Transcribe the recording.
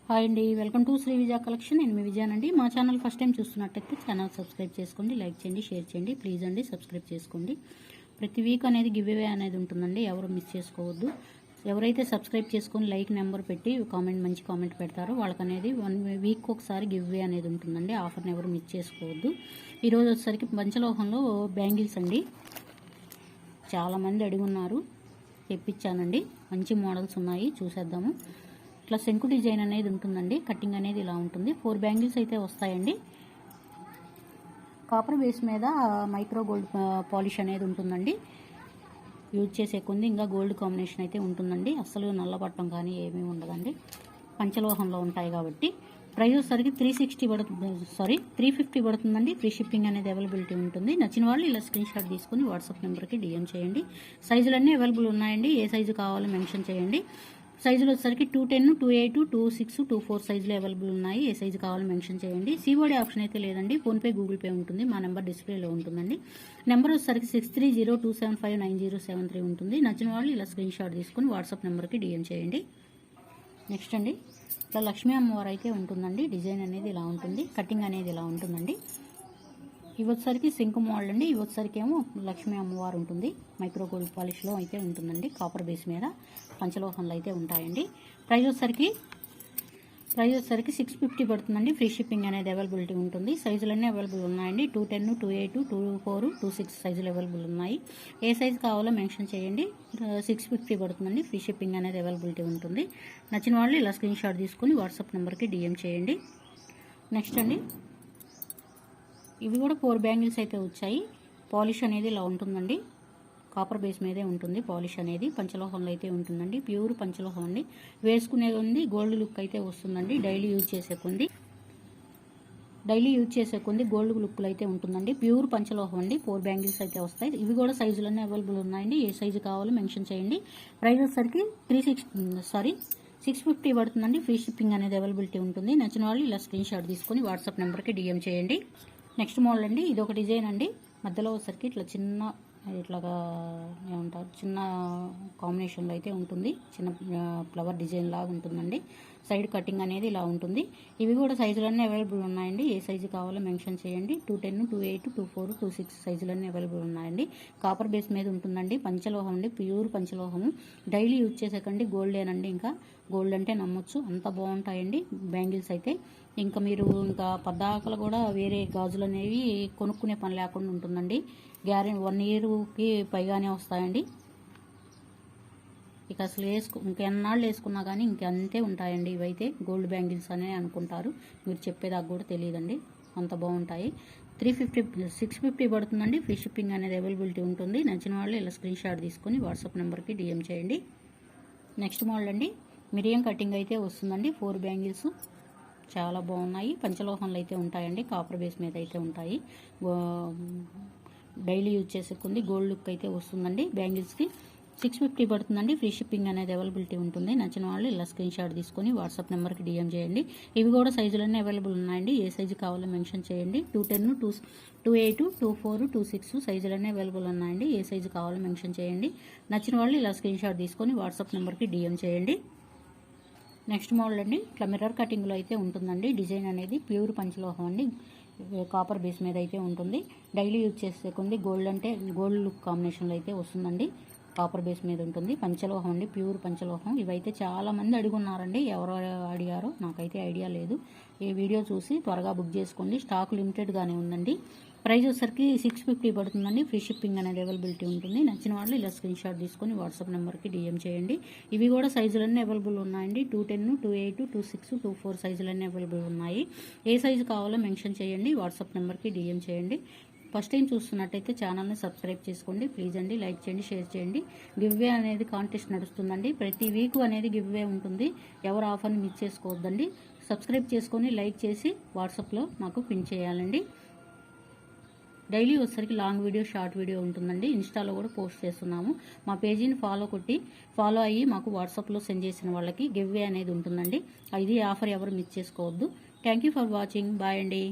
Hi అండి, welcome to Shri Vijaya collection. నేను మీ విజయానండి. మా ఛానల్ ఫస్ట్ టైం చూస్తున్నట్టయితే ఛానల్ సబ్స్క్రైబ్ చేసుకోండి, లైక్ చేయండి, షేర్ చేయండి. ప్లీజ్ అండి సబ్స్క్రైబ్ చేసుకోండి. ప్రతి వీక్ అనేది గివ్ అవే అనేది ఉంటుందండి, ఎవరు మిస్ చేసుకోవద్దు. ఎవరైతే సబ్స్క్రైబ్ చేసుకొని లైక్ నెంబర్ పెట్టి మంచి కామెంట్ పెడతారో వాళ్ళకి అనేది 1 వీక్ ఒకసారి గివ్ అవే అనేది ఉంటుందండి. ఆఫర్ని ఎవరు మిస్ చేసుకోవద్దు. ఈరోజు వచ్చేసరికి పంచలోహంలో బ్యాంగిల్స్ అండి, చాలామంది అడుగున్నారు, తెప్పించానండి. మంచి మోడల్స్ ఉన్నాయి, చూసేద్దాము. ఇట్లా శంకు డిజైన్ అనేది ఉంటుందండి. కటింగ్ అనేది ఇలా ఉంటుంది. 4 బ్యాంగిల్స్ అయితే వస్తాయండి. కాపర్ బేస్ మీద మైక్రో గోల్డ్ పాలిష్ అనేది ఉంటుందండి. యూజ్ చేసే కొంది ఇంకా గోల్డ్ కాంబినేషన్ అయితే ఉంటుందండి. అసలు నల్లపట్టం కానీ ఏమీ ఉండదండి, పంచలోహంలో ఉంటాయి కాబట్టి. ప్రైస్ వచ్చేసరికి 350 పడుతుందండి. ఫ్రీ షిప్పింగ్ అనేది అవైలబిలిటీ ఉంటుంది. నచ్చిన వాళ్ళు ఇలా స్క్రీన్ షాట్ తీసుకుని వాట్సాప్ నెంబర్కి డిఎం చేయండి. సైజులన్నీ అవైలబుల్ ఉన్నాయండి. ఏ సైజు కావాలో మెన్షన్ చేయండి. సైజులు వచ్చేసరికి 210, 28, 26, 24 సైజులు అవైలబుల్ ఉన్నాయి. ఏ సైజు కావాలో మెన్షన్ చేయండి. సిఓడి ఆప్షన్ అయితే లేదండి. ఫోన్పే, గూగుల్ పే ఉంటుంది. మా నెంబర్ డిస్ప్లేలో ఉంటుందండి. నెంబర్ వచ్చేసరికి 6302759073 ఉంటుంది. నచ్చిన వాళ్ళు ఇలా స్క్రీన్ షాట్ తీసుకుని వాట్సాప్ నెంబర్కి డిఎం చేయండి. నెక్స్ట్ అండి, ఇట్లా లక్ష్మీ అమ్మవారు అయితే ఉంటుందండి. డిజైన్ అనేది ఇలా ఉంటుంది, కటింగ్ అనేది ఇలా ఉంటుందండి. ఇవి వచ్చేసరికి శంకు మోడల్ అండి. ఇవి వచ్చేసరికి ఏమో లక్ష్మీ అమ్మవారు ఉంటుంది. మైక్రో గోల్డ్ పాలిష్లో అయితే ఉంటుందండి. కాపర్ బేస్ మీద పంచలోహంలో అయితే ఉంటాయండి. ప్రైస్ వచ్చేసరికి 650 పడుతుందండి. ఫ్రీ షిప్పింగ్ అనేది అవైలబిలిటీ ఉంటుంది. సైజులన్నీ అవైలబుల్ ఉన్నాయండి. 210, 28, 24, 26 సైజులు అవైలబుల్ ఉన్నాయి. ఏ సైజు కావాలో మెన్షన్ చేయండి. 650 పడుతుందండి. ఫ్రీ షిప్పింగ్ అనేది అవైలబిలిటీ ఉంటుంది. నచ్చిన వాళ్ళు ఇలా స్క్రీన్ షాట్ తీసుకుని వాట్సాప్ నెంబర్కి డిఎం చేయండి. నెక్స్ట్ అండి, ఇవి కూడా 4 బ్యాంగిల్స్ అయితే వచ్చాయి. పాలిష్ అనేది ఇలా ఉంటుందండి. కాపర్ బేస్ మీదే ఉంటుంది పాలిష్ అనేది. పంచలోహంలో అయితే ఉంటుందండి. ప్యూర్ పంచలోహం అండి. వేసుకునేది ఉంది, గోల్డ్ లుక్ అయితే వస్తుందండి. డైలీ యూజ్ చేసే కొంది గోల్డ్ లుక్లు అయితే ఉంటుందండి. ప్యూర్ పంచలోహం అండి. 4 బ్యాంగిల్స్ అయితే వస్తాయి. ఇవి కూడా సైజులన్నీ అవైలబుల్ ఉన్నాయండి. ఏ సైజు కావాలో మెన్షన్ చేయండి. ప్రైస్ వచ్చేసరికి 650 పడుతుందండి. ఫ్రీ షిప్పింగ్ అనేది అవైలబిలిటీ ఉంటుంది. నచ్చిన వాళ్ళు ఇలా స్క్రీన్ షాట్ తీసుకొని వాట్సాప్ నెంబర్కి డిఎం చేయండి. నెక్స్ట్ మోడల్ అండి, ఇది ఒక డిజైన్ అండి. మధ్యలో వచ్చేసరికి ఇట్లా ఇట్లాగా ఏమంటారు, చిన్న కాంబినేషన్లో అయితే ఉంటుంది. చిన్న ఫ్లవర్ డిజైన్ లాగా ఉంటుందండి. సైడ్ కటింగ్ అనేది ఇలా ఉంటుంది. ఇవి కూడా సైజులన్నీ అవైలబుల్ ఉన్నాయండి. ఏ సైజు కావాలో మెన్షన్ చేయండి. 210, 28, 24, 26 సైజులన్నీ అవైలబుల్ ఉన్నాయండి. కాపర్ బేస్ మీద ఉంటుందండి. పంచలోహం అండి, ప్యూర్ పంచలోహము. డైలీ యూజ్ చేసేకండి గోల్డేనండి. ఇంకా గోల్డ్ అంటే నమ్మొచ్చు, అంత బాగుంటాయండి బ్యాంగిల్స్ అయితే. ఇంకా మీరు ఇంకా పద్దాకలు కూడా వేరే గాజులు అనేవి కొనుక్కునే పని లేకుండా ఉంటుందండి. గ్యారెంటీ 1 ఇయర్కి పైగానే వస్తాయండి. ఇక అసలు ఇంకెన్నాళ్ళు వేసుకున్నా కానీ ఇంకంతే ఉంటాయండి. ఇవైతే గోల్డ్ బ్యాంగిల్స్ అనే అనుకుంటారు, మీరు చెప్పేదాకా కూడా తెలియదండి, అంత బాగుంటాయి. 650 పడుతుందండి. ఫ్రీ షిప్పింగ్ అనేది అవైలబిలిటీ ఉంటుంది. నచ్చిన వాళ్ళు ఇలా స్క్రీన్ షాట్ తీసుకొని వాట్సాప్ నెంబర్కి డిఎం చేయండి. నెక్స్ట్ మోడల్ అండి, మిరియం కటింగ్ అయితే వస్తుందండి. 4 బ్యాంగిల్స్ చాలా బాగున్నాయి. పంచలోహంలో అయితే ఉంటాయండి. కాపర్ బేస్ మీద అయితే ఉంటాయి. డైలీ యూజ్ చేసుకుంది గోల్డ్ లుక్ అయితే వస్తుందండి. బ్యాంగిల్స్కి 650 పడుతుందండి. ఫ్రీ షిప్పింగ్ అనేది అవైలబిలిటీ ఉంటుంది. నచ్చిన వాళ్ళు ఇలా స్క్రీన్ షాట్ తీసుకొని వాట్సాప్ నెంబర్కి డిఎం చేయండి. ఇవి కూడా సైజులన్నీ అవైలబుల్ ఉన్నాయండి. ఏ సైజు కావాలో మెన్షన్ చేయండి. 210, 28, 24, 26 సైజులన్నీ అవైలబుల్ ఉన్నాయండి. ఏ సైజు కావాలో మెన్షన్ చేయండి. నచ్చిన వాళ్ళు ఇలా స్క్రీన్ షాట్ తీసుకొని వాట్సాప్ నెంబర్కి డిఎం చేయండి. నెక్స్ట్ మోడల్ అండి, ఇట్లా మిర్రర్ కటింగ్లో అయితే ఉంటుందండి. డిజైన్ అనేది ప్యూర్ పంచలోహం అండి. కాపర్ బేస్ మీద అయితే ఉంటుంది. డైలీ యూజ్ చేసే కొంది గోల్డ్ లుక్ కాంబినేషన్లో అయితే వస్తుందండి. కాపర్ బేస్ మీద ఉంటుంది. పంచలోహం అండి, ప్యూర్ పంచలోహం. ఇవైతే చాలా మంది అడుగున్నారండి. ఎవరు అడిగారో నాకైతే ఐడియా లేదు. ఈ వీడియో చూసి త్వరగా బుక్ చేసుకోండి. స్టాక్ లిమిటెడ్గానే ఉందండి. ప్రైస్ వచ్చేసరికి 650 పడుతుందండి. ఫ్రీ షిప్పింగ్ అనేది అవైలబిలిటీ ఉంటుంది. నచ్చిన వాళ్ళు ఇలా స్క్రీన్ షాట్ తీసుకొని వాట్సాప్ నెంబర్కి డిఎం చేయండి. ఇవి కూడా సైజులన్నీ అవైలబుల్ ఉన్నాయండి. 210, 28, 26, 24 సైజులన్నీ అవైలబుల్ ఉన్నాయి. ఏ సైజు కావాలో మెన్షన్ చేయండి. వాట్సాప్ నెంబర్కి డిఎం చేయండి. ఫస్ట్ టైం చూస్తున్నట్టయితే ఛానల్ని సబ్స్క్రైబ్ చేసుకోండి. ప్లీజ్ అండి, లైక్ చేయండి, షేర్ చేయండి. గివ్వే అనేది కాంటెస్ట్ నడుస్తుందండి. ప్రతి వీక్ అనేది గివ్వే ఉంటుంది. ఎవరు ఆఫర్ని మిస్ చేసుకోవద్దండి. సబ్స్క్రైబ్ చేసుకొని లైక్ చేసి వాట్సాప్లో నాకు పిన్ చేయాలండి. డైలీ వచ్చేసరికి లాంగ్ వీడియో, షార్ట్ వీడియో ఉంటుందండి. ఇన్స్టాలో కూడా పోస్ట్ చేస్తున్నాము. మా పేజీని ఫాలో అయ్యి మాకు వాట్సాప్లో సెండ్ చేసిన వాళ్ళకి గివ్వే అనేది ఉంటుందండి. ఇది ఆఫర్ ఎవరు మిస్ చేసుకోవద్దు. Thank you for watching. Bye అండి.